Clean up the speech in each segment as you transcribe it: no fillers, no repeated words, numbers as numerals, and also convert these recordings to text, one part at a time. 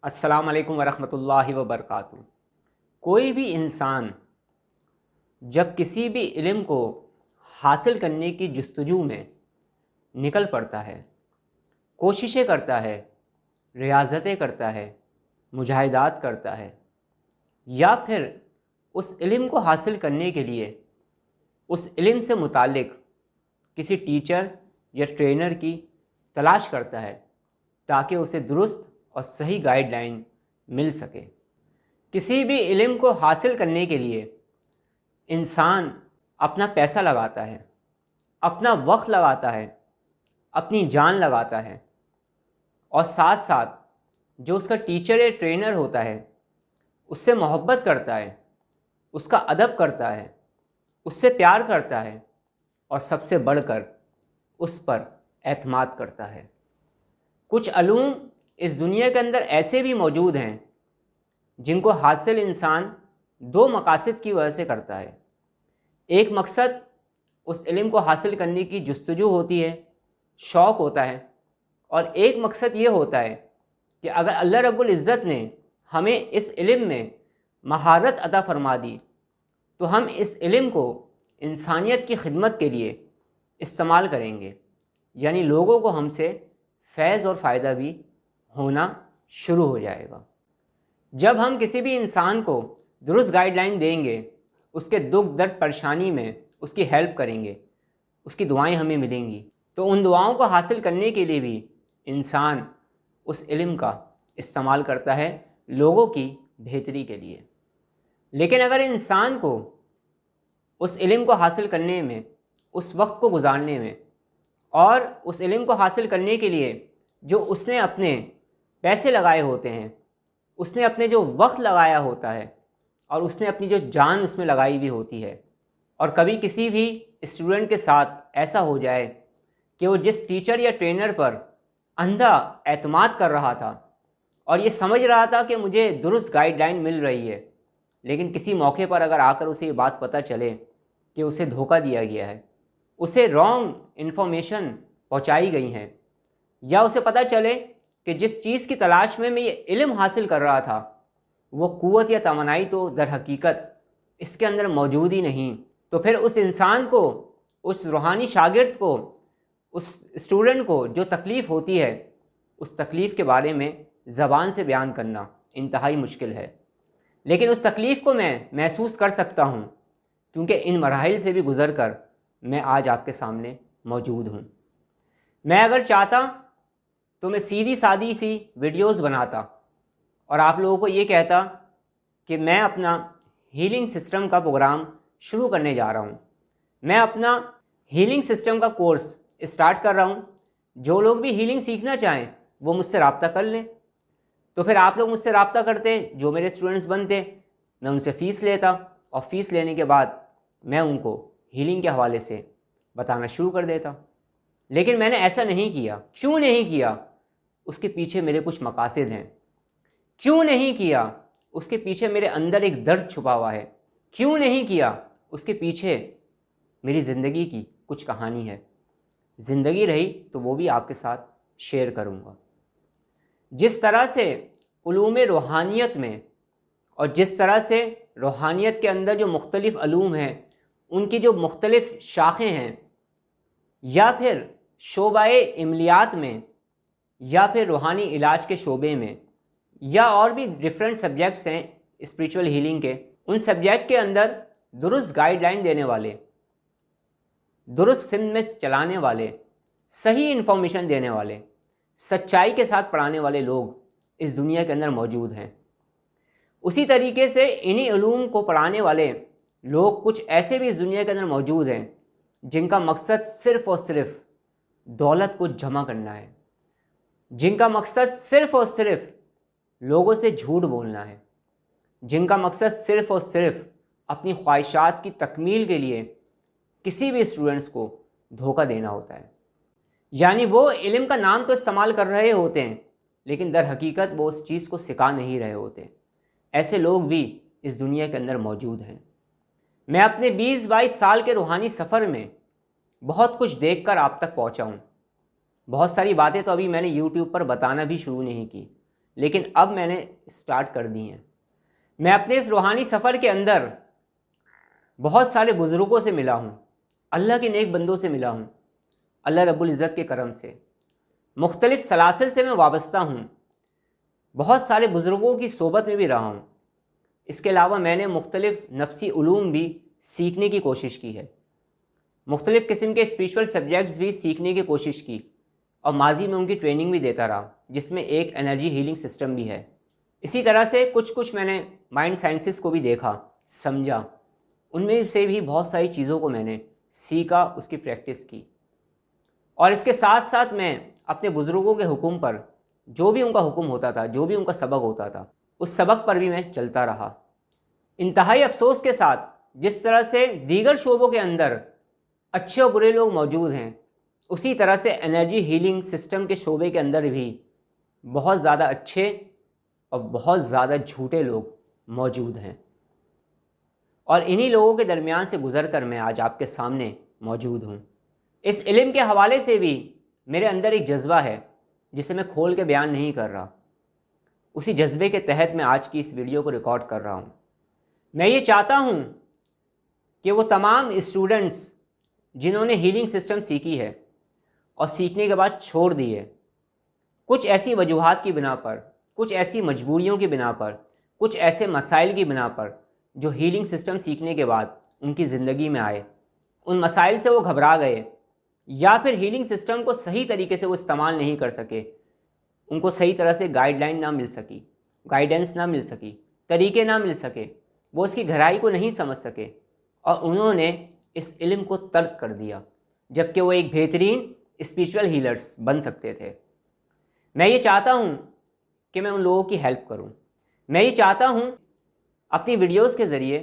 अस्सलाम वालेकुम वरहमतुल्लाहि वबरकातुहू। कोई भी इंसान जब किसी भी इल्म को हासिल करने की जस्तजू में निकल पड़ता है, कोशिशें करता है, रियाज़तें करता है, मुजाहिदात करता है, या फिर उस इल्म को हासिल करने के लिए उस इल्म से मुतालिक किसी टीचर या ट्रेनर की तलाश करता है ताकि उसे दुरुस्त और सही गाइडलाइन मिल सके। किसी भी इल्म को हासिल करने के लिए इंसान अपना पैसा लगाता है, अपना वक्त लगाता है, अपनी जान लगाता है, और साथ साथ जो उसका टीचर या ट्रेनर होता है उससे मोहब्बत करता है, उसका अदब करता है, उससे प्यार करता है, और सबसे बढ़कर उस पर एतमाद करता है। कुछ अलूम इस दुनिया के अंदर ऐसे भी मौजूद हैं जिनको हासिल इंसान दो मकासद की वजह से करता है। एक मकसद उस इल्म को हासिल करने की जस्तजू होती है, शौक़ होता है, और एक मकसद ये होता है कि अगर अल्लाह रब्बुल इज़्ज़त ने हमें इस इल्म में महारत अता फ़रमा दी तो हम इस इल्म को इंसानियत की खिदमत के लिए इस्तेमाल करेंगे, यानी लोगों को हमसे फैज़ और फ़ायदा भी होना शुरू हो जाएगा। जब हम किसी भी इंसान को दुरुस्त गाइडलाइन देंगे, उसके दुख दर्द परेशानी में उसकी हेल्प करेंगे, उसकी दुआएं हमें मिलेंगी, तो उन दुआओं को हासिल करने के लिए भी इंसान उस इल्म का इस्तेमाल करता है लोगों की बेहतरी के लिए। लेकिन अगर इंसान को उस इल्म को हासिल करने में, उस वक्त को गुजारने में, और उस इल्म को हासिल करने के लिए जो उसने अपने पैसे लगाए होते हैं, उसने अपने जो वक्त लगाया होता है, और उसने अपनी जो जान उसमें लगाई भी होती है, और कभी किसी भी स्टूडेंट के साथ ऐसा हो जाए कि वो जिस टीचर या ट्रेनर पर अंधा एतमाद कर रहा था और ये समझ रहा था कि मुझे दुरुस्त गाइडलाइन मिल रही है, लेकिन किसी मौके पर अगर आकर उसे ये बात पता चले कि उसे धोखा दिया गया है, उसे रॉन्ग इन्फॉर्मेशन पहुंचाई गई हैं, या उसे पता चले कि जिस चीज़ की तलाश में मैं ये इल्म हासिल कर रहा था वो क़ुव्वत या तवानाई तो दर हकीकत इसके अंदर मौजूद ही नहीं, तो फिर उस इंसान को, उस रूहानी शागिर्द को, उस स्टूडेंट को जो तकलीफ़ होती है, उस तकलीफ़ के बारे में ज़बान से बयान करना इंतहाई मुश्किल है। लेकिन उस तकलीफ़ को मैं महसूस कर सकता हूँ क्योंकि इन मराहिल से भी गुज़र कर मैं आज आपके सामने मौजूद हूँ। मैं अगर चाहता तो मैं सीधी सादी सी वीडियोस बनाता और आप लोगों को ये कहता कि मैं अपना हीलिंग सिस्टम का प्रोग्राम शुरू करने जा रहा हूँ, मैं अपना हीलिंग सिस्टम का कोर्स स्टार्ट कर रहा हूँ, जो लोग भी हीलिंग सीखना चाहें वो मुझसे रब्ता कर लें। तो फिर आप लोग मुझसे रब्ता करते, जो मेरे स्टूडेंट्स बनते, मैं उनसे फ़ीस लेता, और फ़ीस लेने के बाद मैं उनको हीलिंग के हवाले से बताना शुरू कर देता। लेकिन मैंने ऐसा नहीं किया। क्यों नहीं किया? उसके पीछे मेरे कुछ मकासद हैं। क्यों नहीं किया? उसके पीछे मेरे अंदर एक दर्द छुपा हुआ है। क्यों नहीं किया? उसके पीछे मेरी ज़िंदगी की कुछ कहानी है। ज़िंदगी रही तो वो भी आपके साथ शेयर करूँगा। जिस तरह से उलूम रूहानियत में, और जिस तरह से रूहानियत के अंदर जो मुख्तलिफ़ अलूम हैं उनकी जो मुख्तलिफ़ शाखें हैं, या फिर शोबाए इमलियात में, या फिर रूहानी इलाज के शोबे में, या और भी डिफरेंट सब्जेक्ट्स हैं स्पिरिचुअल हीलिंग के, उन सब्जेक्ट के अंदर दुरुस्त गाइडलाइन देने वाले, दुरुस्त सिम में चलाने वाले, सही इन्फॉर्मेशन देने वाले, सच्चाई के साथ पढ़ाने वाले लोग इस दुनिया के अंदर मौजूद हैं। उसी तरीके से इन्हीं उलूम को पढ़ाने वाले लोग कुछ ऐसे भी इस दुनिया के अंदर मौजूद हैं जिनका मकसद सिर्फ़ और सिर्फ दौलत को जमा करना है, जिनका मकसद सिर्फ़ और सिर्फ लोगों से झूठ बोलना है, जिनका मकसद सिर्फ़ और सिर्फ अपनी ख्वाहिशात की तकमील के लिए किसी भी स्टूडेंट्स को धोखा देना होता है। यानी वो इल्म का नाम तो इस्तेमाल कर रहे होते हैं लेकिन दर हकीकत वो उस चीज़ को सिखा नहीं रहे होते। ऐसे लोग भी इस दुनिया के अंदर मौजूद हैं। मैं अपने 20-22 साल के रूहानी सफ़र में बहुत कुछ देखकर आप तक पहुंचा हूं। बहुत सारी बातें तो अभी मैंने YouTube पर बताना भी शुरू नहीं की, लेकिन अब मैंने स्टार्ट कर दी हैं। मैं अपने इस रूहानी सफ़र के अंदर बहुत सारे बुज़ुर्गों से मिला हूँ, अल्लाह के नेक बंदों से मिला हूँ, अल्लाह रब्बुल इज़्ज़त के करम से। मुख्तलिफ़ सलासिल से मैं वाबस्ता हूँ, बहुत सारे बुज़ुर्गों की सोबत में भी रहा हूँ। इसके अलावा मैंने मुख्तलिफ़ नफ्सी उलूम भी सीखने की कोशिश की है, मुख्तलिफ़ किस्म के स्पिरिचुअल सब्जेक्ट्स भी सीखने की कोशिश की और माजी में उनकी ट्रेनिंग भी देता रहा, जिसमें एक एनर्जी हीलिंग सिस्टम भी है। इसी तरह से कुछ मैंने माइंड साइंसेस को भी देखा, समझा, उनमें से भी बहुत सारी चीज़ों को मैंने सीखा, उसकी प्रैक्टिस की। और इसके साथ साथ मैं अपने बुज़ुर्गों के हुक्म पर, जो भी उनका हुक्म होता था, जो भी उनका सबक होता था, उस सबक पर भी मैं चलता रहा। इंतहाई अफसोस के साथ जिस तरह से दीगर शोबों के अंदर अच्छे और बुरे लोग मौजूद हैं, उसी तरह से एनर्जी हीलिंग सिस्टम के शोबे के अंदर भी बहुत ज़्यादा अच्छे और बहुत ज़्यादा झूठे लोग मौजूद हैं। और इन्हीं लोगों के दरमियान से गुज़र कर मैं आज आपके सामने मौजूद हूँ। इस इल्म के हवाले से भी मेरे अंदर एक जज्बा है जिसे मैं खोल के बयान नहीं कर रहा। उसी जज्बे के तहत मैं आज की इस वीडियो को रिकॉर्ड कर रहा हूँ। मैं ये चाहता हूँ कि वो तमाम स्टूडेंट्स जिन्होंने हीलिंग सिस्टम सीखी है और सीखने के बाद छोड़ दी है, कुछ ऐसी वजूहात की बिना पर, कुछ ऐसी मजबूरियों की बिना पर, कुछ ऐसे मसाइल की बिना पर जो हीलिंग सिस्टम सीखने के बाद उनकी ज़िंदगी में आए, उन मसाइल से वो घबरा गए या फिर हीलिंग सिस्टम को सही तरीके से वो इस्तेमाल नहीं कर सके, उनको सही तरह से गाइडलाइन ना मिल सकी, गाइडेंस ना मिल सकी, तरीके ना मिल सके, वो इसकी गहराई को नहीं समझ सके और उन्होंने इस इल्म को तर्क कर दिया, जबकि वो एक बेहतरीन स्पिरिचुअल हीलर्स बन सकते थे। मैं ये चाहता हूँ कि मैं उन लोगों की हेल्प करूँ। मैं ये चाहता हूँ अपनी वीडियोस के ज़रिए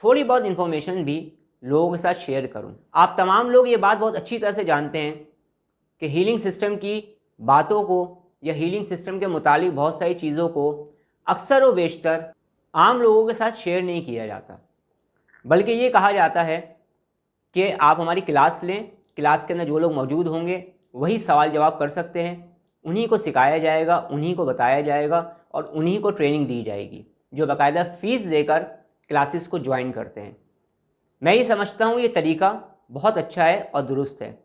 थोड़ी बहुत इन्फॉर्मेशन भी लोगों के साथ शेयर करूं। आप तमाम लोग ये बात बहुत अच्छी तरह से जानते हैं कि हीलिंग सिस्टम की बातों को या हीलिंग सिस्टम के मुतालिक बहुत सारी चीज़ों को अक्सर व बेशतर आम लोगों के साथ शेयर नहीं किया जाता, बल्कि ये कहा जाता है कि आप हमारी क्लास लें, क्लास के अंदर जो लोग मौजूद होंगे वही सवाल जवाब कर सकते हैं, उन्हीं को सिखाया जाएगा, उन्हीं को बताया जाएगा और उन्हीं को ट्रेनिंग दी जाएगी जो बाकायदा फ़ीस देकर क्लासेस को ज्वाइन करते हैं। मैं ये समझता हूँ ये तरीका बहुत अच्छा है और दुरुस्त है।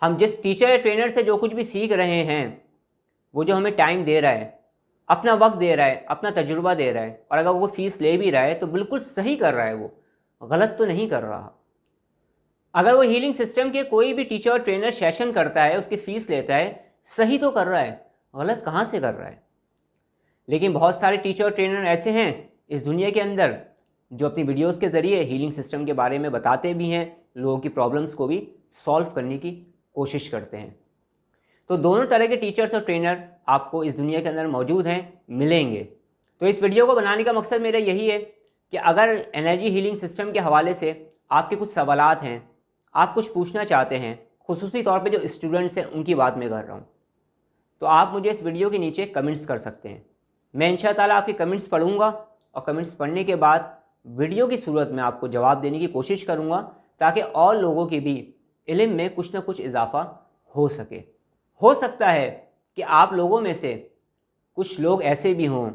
हम जिस टीचर या ट्रेनर से जो कुछ भी सीख रहे हैं, वो जो हमें टाइम दे रहा है, अपना वक्त दे रहा है, अपना तजुर्बा दे रहा है, और अगर वो फ़ीस ले भी रहा है तो बिल्कुल सही कर रहा है, वो गलत तो नहीं कर रहा। अगर वो हीलिंग सिस्टम के कोई भी टीचर और ट्रेनर सेशन करता है, उसकी फ़ीस लेता है, सही तो कर रहा है, गलत कहाँ से कर रहा है। लेकिन बहुत सारे टीचर और ट्रेनर ऐसे हैं इस दुनिया के अंदर जो अपनी वीडियोस के ज़रिए हीलिंग सिस्टम के बारे में बताते भी हैं, लोगों की प्रॉब्लम्स को भी सॉल्व करने की कोशिश करते हैं। तो दोनों तरह के टीचर्स और ट्रेनर आपको इस दुनिया के अंदर मौजूद हैं, मिलेंगे। तो इस वीडियो को बनाने का मकसद मेरा यही है कि अगर एनर्जी हीलिंग सिस्टम के हवाले से आपके कुछ सवालात हैं, आप कुछ पूछना चाहते हैं, खुसूसी तौर पे जो स्टूडेंट्स हैं उनकी बात मैं कर रहा हूँ, तो आप मुझे इस वीडियो के नीचे कमेंट्स कर सकते हैं। मैं इंशाअल्लाह आपके कमेंट्स पढ़ूँगा और कमेंट्स पढ़ने के बाद वीडियो की सूरत में आपको जवाब देने की कोशिश करूँगा, ताकि और लोगों की भी इल्म में कुछ ना कुछ इजाफ़ा हो सके। हो सकता है कि आप लोगों में से कुछ लोग ऐसे भी हों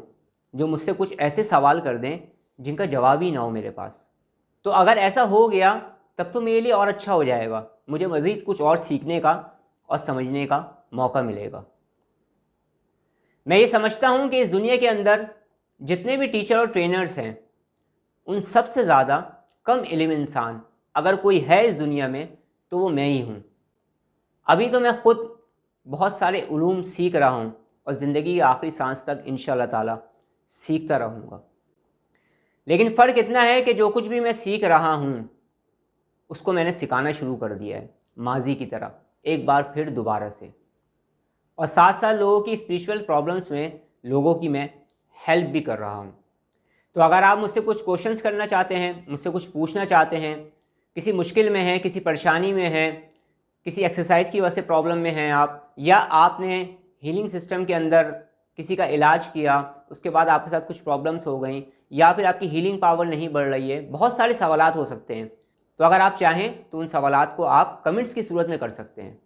जो मुझसे कुछ ऐसे सवाल कर दें जिनका जवाब ही ना हो मेरे पास। तो अगर ऐसा हो गया तब तो मेरे लिए और अच्छा हो जाएगा, मुझे मज़ीद कुछ और सीखने का और समझने का मौका मिलेगा। मैं ये समझता हूँ कि इस दुनिया के अंदर जितने भी टीचर और ट्रेनर्स हैं, उन सबसे ज़्यादा कम इल्म इंसान अगर कोई है इस दुनिया में तो वो मैं ही हूँ। अभी तो मैं ख़ुद बहुत सारे उलूम सीख रहा हूँ और ज़िंदगी की आखिरी सांस तक इंशाअल्लाह ताला सीखता रहूँगा। लेकिन फ़र्क इतना है कि जो कुछ भी मैं सीख रहा हूँ उसको मैंने सिखाना शुरू कर दिया है, माजी की तरह एक बार फिर दोबारा से, और साथ साथ लोगों की स्पिरिचुअल प्रॉब्लम्स में लोगों की मैं हेल्प भी कर रहा हूँ। तो अगर आप मुझसे कुछ क्वेश्चंस करना चाहते हैं, मुझसे कुछ पूछना चाहते हैं, किसी मुश्किल में हैं, किसी परेशानी में हैं, किसी एक्सरसाइज की वजह से प्रॉब्लम में हैं आप, या आपने हीलिंग सिस्टम के अंदर किसी का इलाज किया, उसके बाद आपके साथ कुछ प्रॉब्लम्स हो गई, या फिर आपकी हीलिंग पावर नहीं बढ़ रही है, बहुत सारे सवालात हो सकते हैं। तो अगर आप चाहें तो उन सवालात को आप कमेंट्स की सूरत में कर सकते हैं।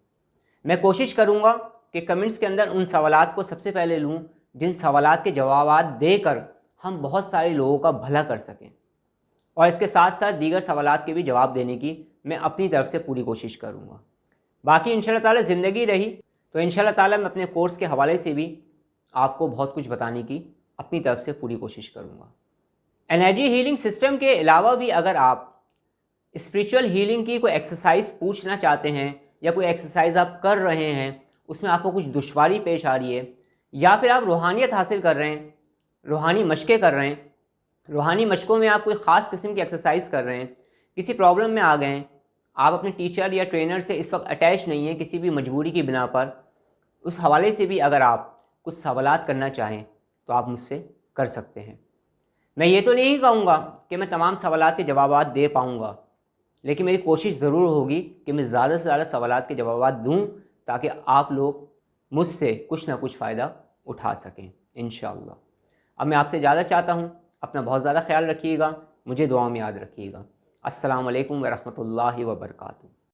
मैं कोशिश करूँगा कि कमेंट्स के अंदर उन सवालात को सबसे पहले लूँ, जिन सवालात के जवाबात देकर हम बहुत सारे लोगों का भला कर सकें, और इसके साथ साथ दीगर सवालात के भी जवाब देने की मैं अपनी तरफ से पूरी कोशिश करूँगा। बाकी इंशाल्लाह ताला ज़िंदगी रही तो इंशाल्लाह ताला मैं अपने कोर्स के हवाले से भी आपको बहुत कुछ बताने की अपनी तरफ से पूरी कोशिश करूँगा। एनर्जी हीलिंग सिस्टम के अलावा भी अगर आप स्पिरिचुअल हीलिंग की कोई एक्सरसाइज पूछना चाहते हैं या कोई एक्सरसाइज आप कर रहे हैं, उसमें आपको कुछ दुश्वारी पेश आ रही है, या फिर आप रूहानियत हासिल कर रहे हैं, रूहानी मशक़ें कर रहे हैं, रूहानी मशक़ों में आप कोई ख़ास किस्म की एक्सरसाइज कर रहे हैं, किसी प्रॉब्लम में आ गए हैं, आप अपने टीचर या ट्रेनर से इस वक्त अटैच नहीं हैं किसी भी मजबूरी की बिना पर, उस हवाले से भी अगर आप कुछ सवालात करना चाहें तो आप मुझसे कर सकते हैं। मैं ये तो नहीं कहूँगा कि मैं तमाम सवालात के जवाबात दे पाऊँगा, लेकिन मेरी कोशिश ज़रूर होगी कि मैं ज़्यादा से ज़्यादा सवालात के जवाबात दूँ ताकि आप लोग मुझसे कुछ ना कुछ फ़ायदा उठा सकें इंशाअल्लाह। अब मैं आपसे ज़्यादा चाहता हूँ, अपना बहुत ज़्यादा ख्याल रखिएगा, मुझे दुआ में याद रखिएगा। अस्सलामु अलैकुम व रहमतुल्लाहि व बरकातुहू।